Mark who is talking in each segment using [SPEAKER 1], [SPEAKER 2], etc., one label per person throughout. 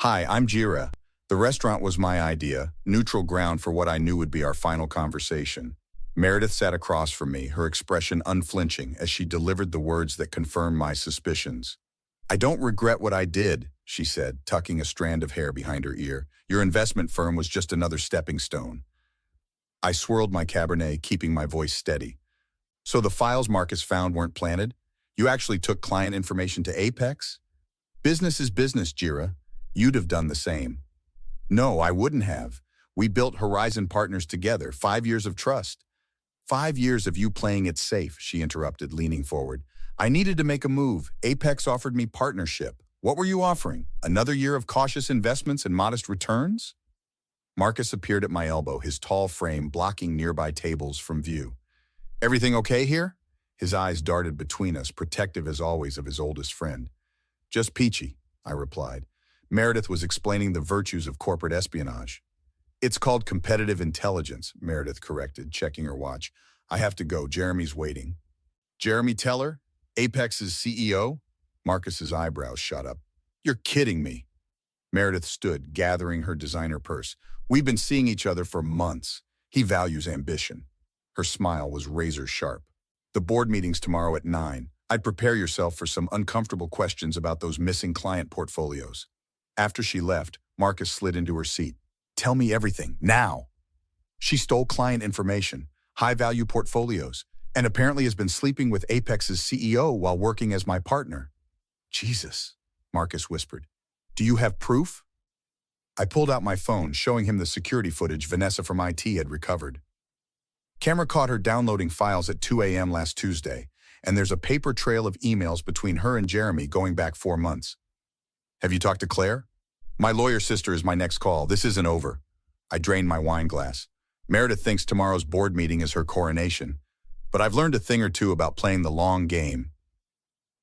[SPEAKER 1] Hi, I'm Jira. The restaurant was my idea, neutral ground for what I knew would be our final conversation. Meredith sat across from me, her expression unflinching as she delivered the words that confirmed my suspicions. I don't regret what I did, she said, tucking a strand of hair behind her ear. Your investment firm was just another stepping stone. I swirled my Cabernet, keeping my voice steady. So the files Marcus found weren't planted? You actually took client information to Apex? Business is business, Jira. You'd have done the same. No, I wouldn't have. We built Horizon Partners together, 5 years of trust. 5 years of you playing it safe, she interrupted, leaning forward. I needed to make a move. Apex offered me partnership. What were you offering? Another year of cautious investments and modest returns? Marcus appeared at my elbow, his tall frame blocking nearby tables from view. Everything okay here? His eyes darted between us, protective as always of his oldest friend. Just peachy, I replied. Meredith was explaining the virtues of corporate espionage. It's called competitive intelligence, Meredith corrected, checking her watch. I have to go. Jeremy's waiting. Jeremy Teller? Apex's CEO? Marcus's eyebrows shot up. You're kidding me. Meredith stood, gathering her designer purse. We've been seeing each other for months. He values ambition. Her smile was razor sharp. The board meeting's tomorrow at 9. I'd prepare yourself for some uncomfortable questions about those missing client portfolios. After she left, Marcus slid into her seat. Tell me everything, now. She stole client information, high-value portfolios, and apparently has been sleeping with Apex's CEO while working as my partner. Jesus, Marcus whispered. Do you have proof? I pulled out my phone, showing him the security footage Vanessa from IT had recovered. Camera caught her downloading files at 2 a.m. last Tuesday, and there's a paper trail of emails between her and Jeremy going back 4 months. Have you talked to Claire? My lawyer sister is my next call. This isn't over. I drained my wine glass. Meredith thinks tomorrow's board meeting is her coronation, but I've learned a thing or two about playing the long game.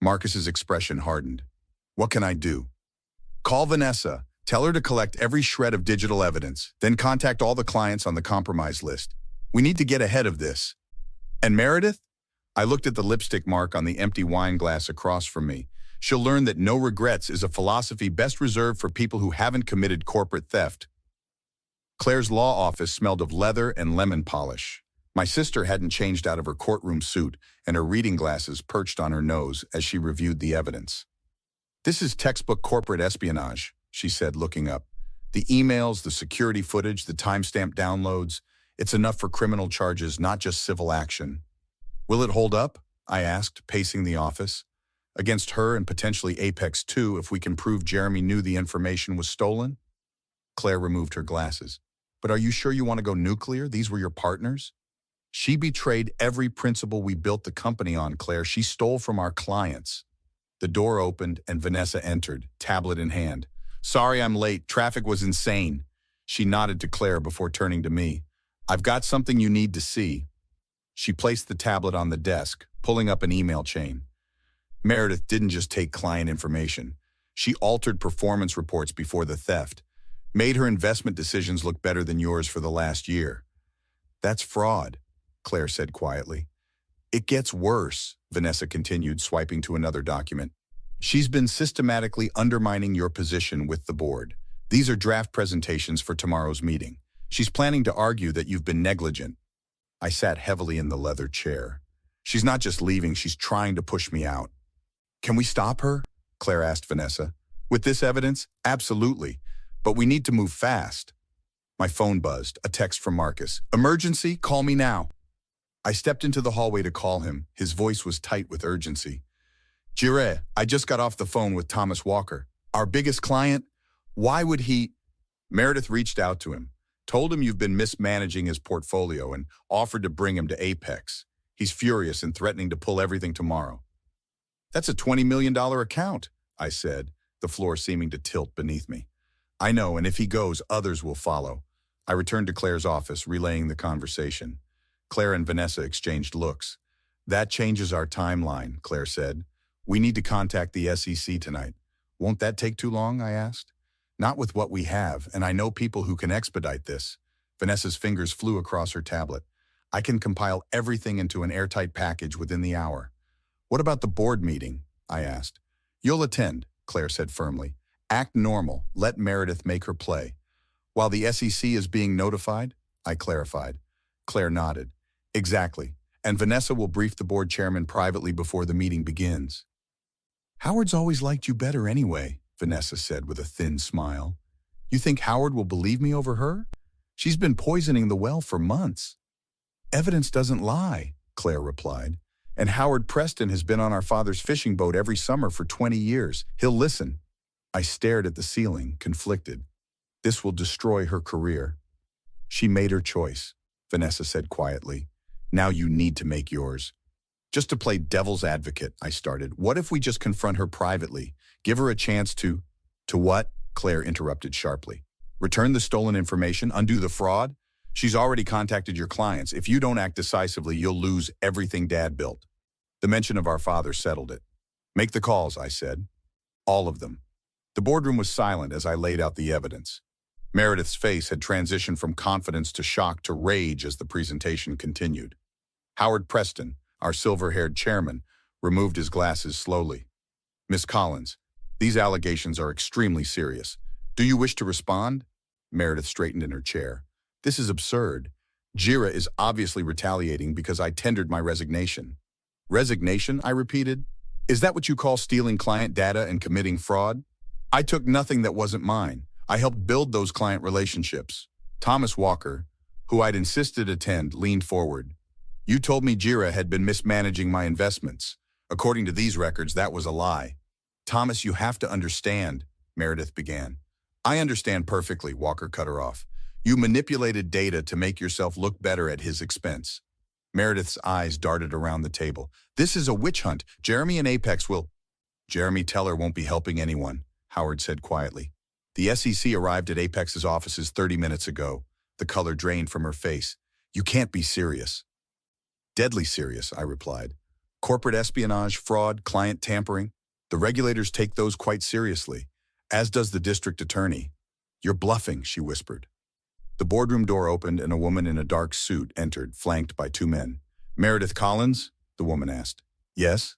[SPEAKER 1] Marcus's expression hardened. What can I do? Call Vanessa. Tell her to collect every shred of digital evidence, then contact all the clients on the compromise list. We need to get ahead of this. And Meredith? I looked at the lipstick mark on the empty wine glass across from me. She'll learn that no regrets is a philosophy best reserved for people who haven't committed corporate theft. Claire's law office smelled of leather and lemon polish. My sister hadn't changed out of her courtroom suit, and her reading glasses perched on her nose as she reviewed the evidence. This is textbook corporate espionage, she said, looking up. The emails, the security footage, the timestamp downloads, it's enough for criminal charges, not just civil action. Will it hold up? I asked, pacing the office. Against her and potentially Apex too, if we can prove Jeremy knew the information was stolen? Claire removed her glasses. But are you sure you want to go nuclear? These were your partners? She betrayed every principle we built the company on, Claire. She stole from our clients. The door opened and Vanessa entered, tablet in hand. Sorry I'm late. Traffic was insane. She nodded to Claire before turning to me. I've got something you need to see. She placed the tablet on the desk, pulling up an email chain. Meredith didn't just take client information. She altered performance reports before the theft, made her investment decisions look better than yours for the last year. That's fraud, Claire said quietly. It gets worse, Vanessa continued, swiping to another document. She's been systematically undermining your position with the board. These are draft presentations for tomorrow's meeting. She's planning to argue that you've been negligent. I sat heavily in the leather chair. She's not just leaving, she's trying to push me out. Can we stop her? Claire asked Vanessa. With this evidence? Absolutely. But we need to move fast. My phone buzzed, a text from Marcus. Emergency, call me now. I stepped into the hallway to call him. His voice was tight with urgency. Jire, I just got off the phone with Thomas Walker. Our biggest client? Why would he? Meredith reached out to him, told him you've been mismanaging his portfolio and offered to bring him to Apex. He's furious and threatening to pull everything tomorrow. That's a $20 million account, I said, the floor seeming to tilt beneath me. I know, and if he goes, others will follow. I returned to Claire's office, relaying the conversation. Claire and Vanessa exchanged looks. That changes our timeline, Claire said. We need to contact the SEC tonight. Won't that take too long, I asked. Not with what we have, and I know people who can expedite this. Vanessa's fingers flew across her tablet. I can compile everything into an airtight package within the hour. What about the board meeting? I asked. You'll attend, Claire said firmly. Act normal. Let Meredith make her play. While the SEC is being notified, I clarified. Claire nodded. Exactly. And Vanessa will brief the board chairman privately before the meeting begins. Howard's always liked you better anyway, Vanessa said with a thin smile. You think Howard will believe me over her? She's been poisoning the well for months. Evidence doesn't lie, Claire replied. And Howard Preston has been on our father's fishing boat every summer for 20 years. He'll listen. I stared at the ceiling, conflicted. This will destroy her career. She made her choice, Vanessa said quietly. Now you need to make yours. Just to play devil's advocate, I started. What if we just confront her privately? Give her a chance to... To what? Claire interrupted sharply. Return the stolen information? Undo the fraud? She's already contacted your clients. If you don't act decisively, you'll lose everything Dad built. The mention of our father settled it. Make the calls, I said. All of them. The boardroom was silent as I laid out the evidence. Meredith's face had transitioned from confidence to shock to rage as the presentation continued. Howard Preston, our silver-haired chairman, removed his glasses slowly. Miss Collins, these allegations are extremely serious. Do you wish to respond? Meredith straightened in her chair. This is absurd. Jira is obviously retaliating because I tendered my resignation. Resignation, I repeated. Is that what you call stealing client data and committing fraud? I took nothing that wasn't mine. I helped build those client relationships. Thomas Walker, who I'd insisted attend, leaned forward. You told me Jira had been mismanaging my investments. According to these records, that was a lie. Thomas, you have to understand, Meredith began. I understand perfectly, Walker cut her off. You manipulated data to make yourself look better at his expense. Meredith's eyes darted around the table. This is a witch hunt. Jeremy and Apex will... Jeremy Teller won't be helping anyone, Howard said quietly. The SEC arrived at Apex's offices 30 minutes ago. The color drained from her face. You can't be serious. Deadly serious, I replied. Corporate espionage, fraud, client tampering. The regulators take those quite seriously, as does the district attorney. You're bluffing, she whispered. The boardroom door opened and a woman in a dark suit entered, flanked by two men. Meredith Collins? The woman asked. Yes?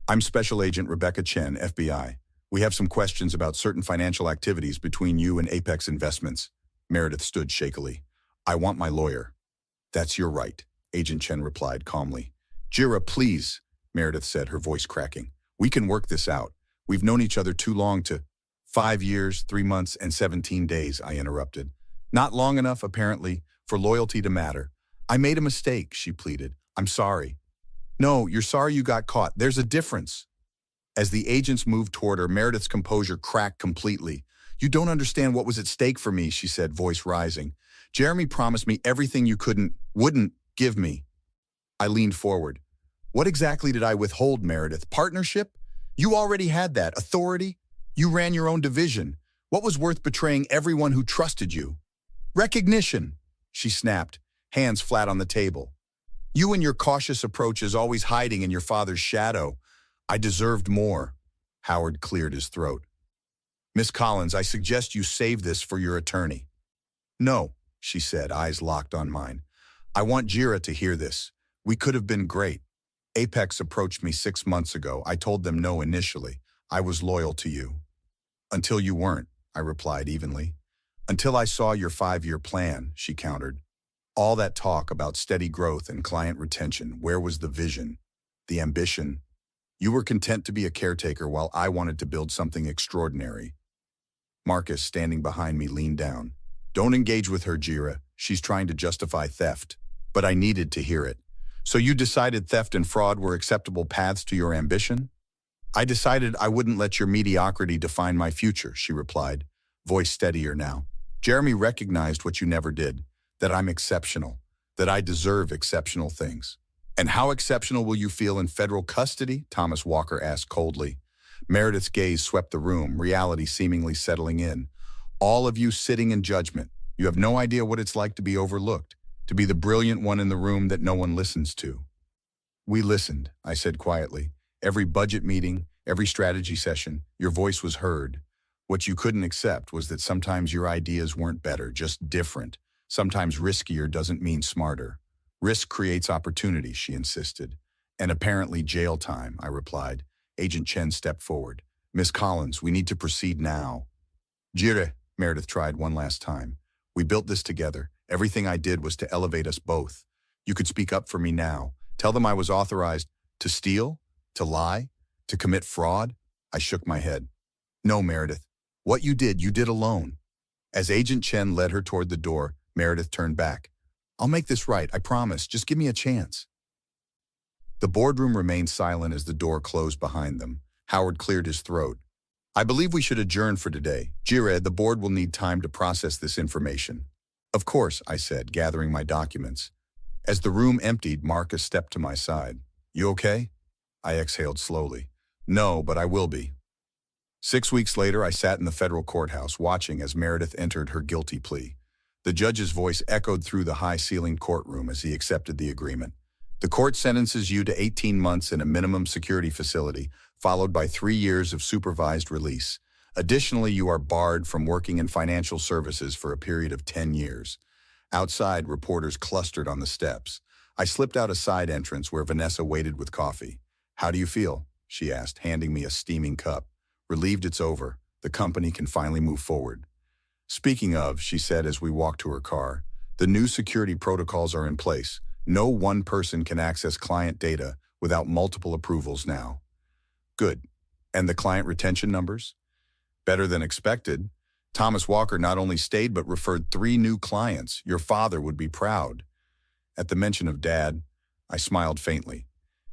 [SPEAKER 1] I'm Special Agent Rebecca Chen, FBI. We have some questions about certain financial activities between you and Apex Investments. Meredith stood shakily. I want my lawyer. That's your right, Agent Chen replied calmly. Jira, please, Meredith said, her voice cracking. We can work this out. We've known each other too long to... 5 years, 3 months, and 17 days, I interrupted. Not long enough, apparently, for loyalty to matter. I made a mistake, she pleaded. I'm sorry. No, you're sorry you got caught. There's a difference. As the agents moved toward her, Meredith's composure cracked completely. You don't understand what was at stake for me, she said, voice rising. Jeremy promised me everything you wouldn't give me. I leaned forward. What exactly did I withhold, Meredith? Partnership? You already had that. Authority? You ran your own division. What was worth betraying everyone who trusted you? Recognition, she snapped, hands flat on the table. You and your cautious approach is always hiding in your father's shadow. I deserved more. Howard cleared his throat. Miss Collins, I suggest you save this for your attorney. No, she said, eyes locked on mine. I want Jira to hear this. We could have been great. Apex approached me 6 months ago. I told them no initially. I was loyal to you. Until you weren't, I replied evenly. Until I saw your 5-year plan, she countered. All that talk about steady growth and client retention, where was the vision, the ambition? You were content to be a caretaker while I wanted to build something extraordinary. Marcus, standing behind me, leaned down. Don't engage with her, Jira. She's trying to justify theft. But I needed to hear it. So you decided theft and fraud were acceptable paths to your ambition? I decided I wouldn't let your mediocrity define my future, she replied, voice steadier now. Jeremy recognized what you never did, that I'm exceptional, that I deserve exceptional things. And how exceptional will you feel in federal custody? Thomas Walker asked coldly. Meredith's gaze swept the room, reality seemingly settling in. All of you sitting in judgment. You have no idea what it's like to be overlooked, to be the brilliant one in the room that no one listens to. We listened, I said quietly. Every budget meeting, every strategy session, your voice was heard. What you couldn't accept was that sometimes your ideas weren't better, just different. Sometimes riskier doesn't mean smarter. Risk creates opportunity, she insisted. And apparently jail time, I replied. Agent Chen stepped forward. Miss Collins, we need to proceed now. Jire, Meredith tried one last time. We built this together. Everything I did was to elevate us both. You could speak up for me now. Tell them I was authorized to steal, to lie, to commit fraud. I shook my head. No, Meredith. What you did alone. As Agent Chen led her toward the door, Meredith turned back. I'll make this right, I promise. Just give me a chance. The boardroom remained silent as the door closed behind them. Howard cleared his throat. I believe we should adjourn for today. Jire, the board will need time to process this information. Of course, I said, gathering my documents. As the room emptied, Marcus stepped to my side. You okay? I exhaled slowly. No, but I will be. 6 weeks later, I sat in the federal courthouse watching as Meredith entered her guilty plea. The judge's voice echoed through the high-ceilinged courtroom as he accepted the agreement. The court sentences you to 18 months in a minimum security facility, followed by 3 years of supervised release. Additionally, you are barred from working in financial services for a period of 10 years. Outside, reporters clustered on the steps. I slipped out a side entrance where Vanessa waited with coffee. How do you feel? She asked, handing me a steaming cup. Relieved it's over. The company can finally move forward. Speaking of, she said as we walked to her car, the new security protocols are in place. No one person can access client data without multiple approvals now. Good. And the client retention numbers? Better than expected. Thomas Walker not only stayed but referred 3 new clients. Your father would be proud. At the mention of Dad, I smiled faintly.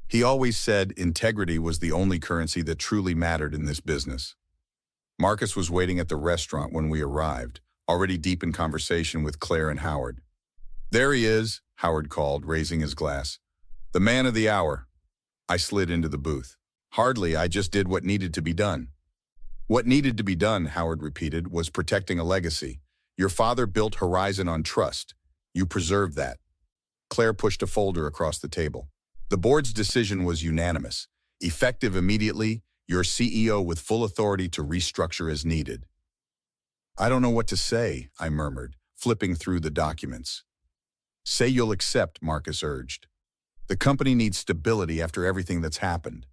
[SPEAKER 1] He always said integrity was the only currency that truly mattered in this business. Marcus was waiting at the restaurant when we arrived, already deep in conversation with Claire and Howard. There he is, Howard called, raising his glass. The man of the hour. I slid into the booth. Hardly, I just did what needed to be done. What needed to be done, Howard repeated, was protecting a legacy. Your father built Horizon on trust. You preserved that. Claire pushed a folder across the table. The board's decision was unanimous. Effective immediately, your CEO with full authority to restructure as needed. I don't know what to say, I murmured, flipping through the documents. Say you'll accept, Marcus urged. The company needs stability after everything that's happened.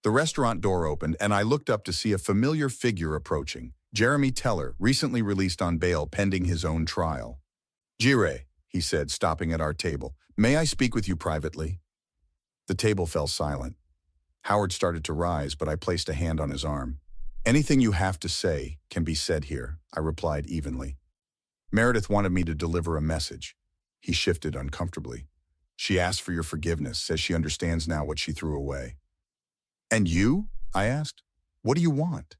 [SPEAKER 1] The restaurant door opened, and I looked up to see a familiar figure approaching. Jeremy Teller, recently released on bail pending his own trial. Jire, he said, stopping at our table. May I speak with you privately? The table fell silent. Howard started to rise, but I placed a hand on his arm. Anything you have to say can be said here, I replied evenly. Meredith wanted me to deliver a message. He shifted uncomfortably. She asked for your forgiveness, says she understands now what she threw away. And you? I asked. What do you want?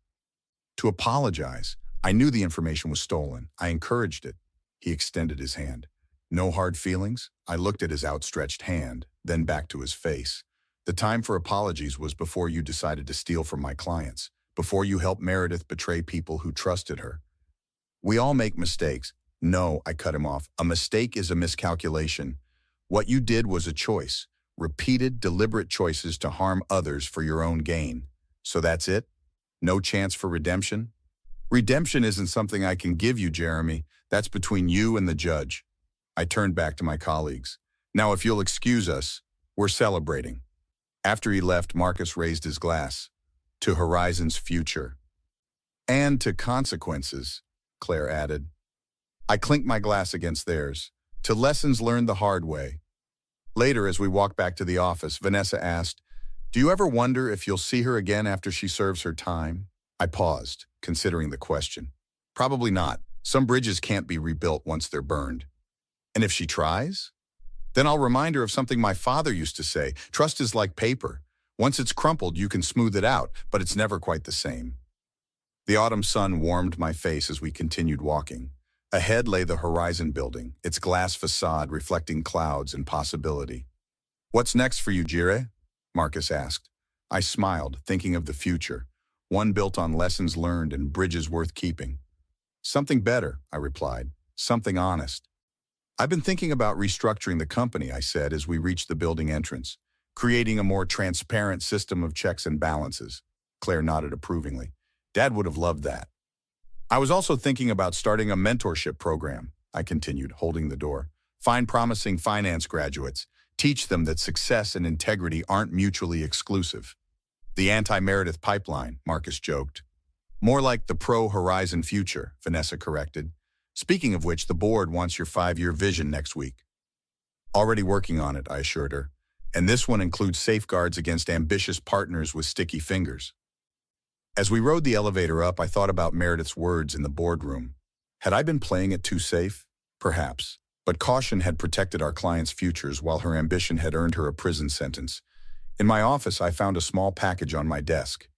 [SPEAKER 1] To apologize. I knew the information was stolen. I encouraged it. He extended his hand. No hard feelings? I looked at his outstretched hand, then back to his face. The time for apologies was before you decided to steal from my clients, before you helped Meredith betray people who trusted her. We all make mistakes. No, I cut him off. A mistake is a miscalculation. What you did was a choice. Repeated, deliberate choices to harm others for your own gain. So that's it? No chance for redemption? Redemption isn't something I can give you, Jeremy. That's between you and the judge. I turned back to my colleagues. Now, if you'll excuse us, we're celebrating. After he left, Marcus raised his glass. To Horizon's future. And to consequences, Claire added. I clinked my glass against theirs. To lessons learned the hard way. Later, as we walked back to the office, Vanessa asked, Do you ever wonder if you'll see her again after she serves her time? I paused, considering the question. Probably not. Some bridges can't be rebuilt once they're burned. And if she tries? Then I'll remind her of something my father used to say. Trust is like paper. Once it's crumpled, you can smooth it out, but it's never quite the same. The autumn sun warmed my face as we continued walking. Ahead lay the Horizon building, its glass facade reflecting clouds and possibility. What's next for you, Jire? Marcus asked. I smiled, thinking of the future, one built on lessons learned and bridges worth keeping. Something better, I replied. Something honest. I've been thinking about restructuring the company, I said as we reached the building entrance, creating a more transparent system of checks and balances. Claire nodded approvingly. Dad would have loved that. I was also thinking about starting a mentorship program, I continued, holding the door. Find promising finance graduates. Teach them that success and integrity aren't mutually exclusive. The anti-Meredith pipeline, Marcus joked. More like the pro-Horizon future, Vanessa corrected. Speaking of which, the board wants your 5-year vision next week. Already working on it, I assured her. And this one includes safeguards against ambitious partners with sticky fingers. As we rode the elevator up, I thought about Meredith's words in the boardroom. Had I been playing it too safe? Perhaps. But caution had protected our clients' futures while her ambition had earned her a prison sentence. In my office, I found a small package on my desk.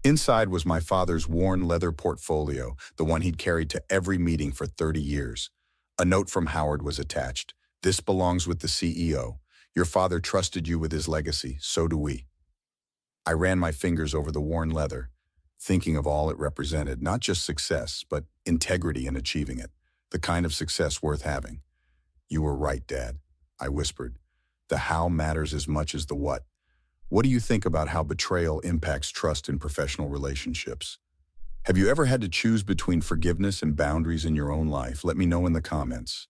[SPEAKER 1] Inside was my father's worn leather portfolio, the one he'd carried to every meeting for 30 years. A note from Howard was attached. This belongs with the CEO. Your father trusted you with his legacy, so do we. I ran my fingers over the worn leather, thinking of all it represented, not just success, but integrity in achieving it, the kind of success worth having. You were right, Dad, I whispered. The how matters as much as the what. What do you think about how betrayal impacts trust in professional relationships? Have you ever had to choose between forgiveness and boundaries in your own life? Let me know in the comments.